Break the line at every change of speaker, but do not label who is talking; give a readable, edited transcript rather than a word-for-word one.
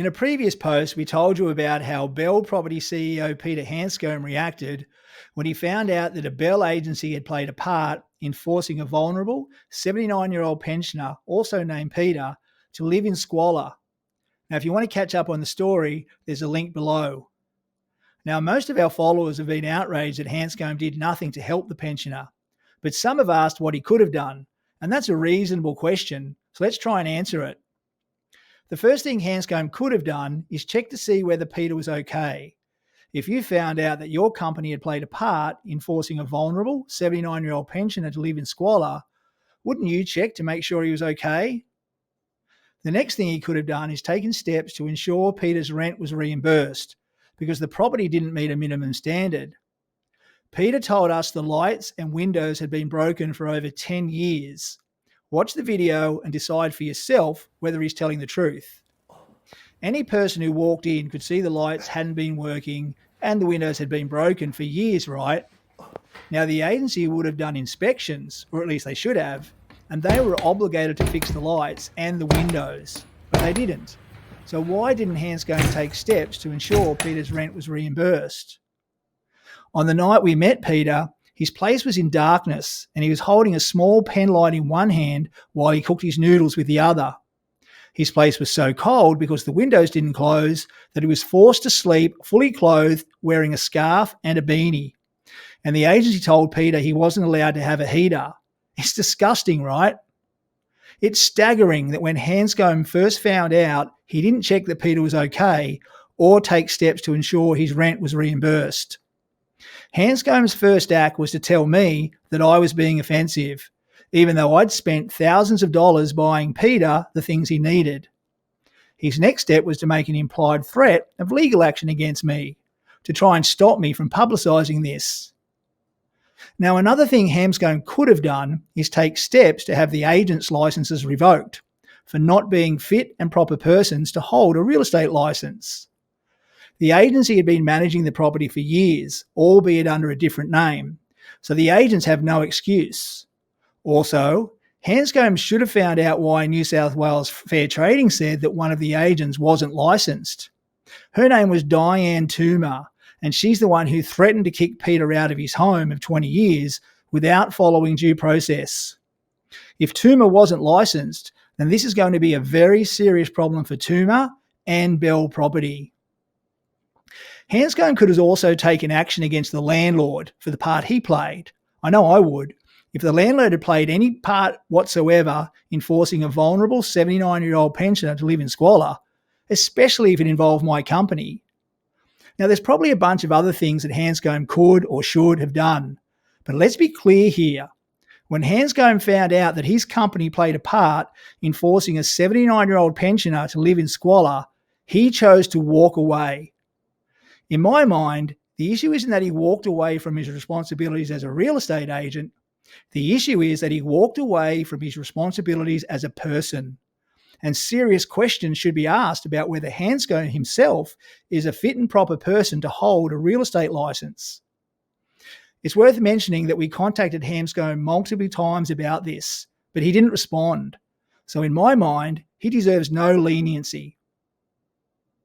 In a previous post, we told you about how Belle property CEO Peter Handscomb reacted when he found out that a Belle agency had played a part in forcing a vulnerable 79-year-old pensioner, also named Peter, to live in squalor. Now, if you want to catch up on the story, there's a link below. Now, most of our followers have been outraged that Handscomb did nothing to help the pensioner, but some have asked what he could have done, and that's a reasonable question, so let's try and answer it. The first thing Handscomb could have done is check to see whether Peter was okay. If you found out that your company had played a part in forcing a vulnerable 79-year-old pensioner to live in squalor, wouldn't you check to make sure he was okay? The next thing he could have done is taken steps to ensure Peter's rent was reimbursed because the property didn't meet a minimum standard. Peter told us the lights and windows had been broken for over 10 years. Watch the video and decide for yourself whether he's telling the truth. Any person who walked in could see the lights hadn't been working and the windows had been broken for years, right? Now, the agency would have done inspections, or at least they should have, and they were obligated to fix the lights and the windows, but they didn't. So why didn't Handscomb take steps to ensure Peter's rent was reimbursed? On the night we met Peter, his place was in darkness and he was holding a small pen light in one hand while he cooked his noodles with the other. His place was so cold because the windows didn't close that he was forced to sleep fully clothed, wearing a scarf and a beanie. And the agency told Peter he wasn't allowed to have a heater. It's disgusting, right? It's staggering that when Handscomb first found out, he didn't check that Peter was okay or take steps to ensure his rent was reimbursed. Handscomb's first act was to tell me that I was being offensive, even though I'd spent thousands of dollars buying Peter the things he needed. His next step was to make an implied threat of legal action against me, to try and stop me from publicising this. Now, another thing Handscomb could have done is take steps to have the agent's licences revoked for not being fit and proper persons to hold a real estate licence. The agency had been managing the property for years, albeit under a different name, so the agents have no excuse. Also, Handscomb should have found out why New South Wales Fair Trading said that one of the agents wasn't licensed. Her name was Diane Toomer, and she's the one who threatened to kick Peter out of his home of 20 years without following due process. If Toomer wasn't licensed, then this is going to be a very serious problem for Toomer and Belle property. Handscomb could have also taken action against the landlord for the part he played. I know I would. If the landlord had played any part whatsoever in forcing a vulnerable 79-year-old pensioner to live in squalor, especially if it involved my company. Now, there's probably a bunch of other things that Handscomb could or should have done. But let's be clear here. When Handscomb found out that his company played a part in forcing a 79-year-old pensioner to live in squalor, he chose to walk away. In my mind, the issue isn't that he walked away from his responsibilities as a real estate agent. The issue is that he walked away from his responsibilities as a person. And serious questions should be asked about whether Handscomb himself is a fit and proper person to hold a real estate license. It's worth mentioning that we contacted Handscomb multiple times about this, but he didn't respond. So in my mind, he deserves no leniency.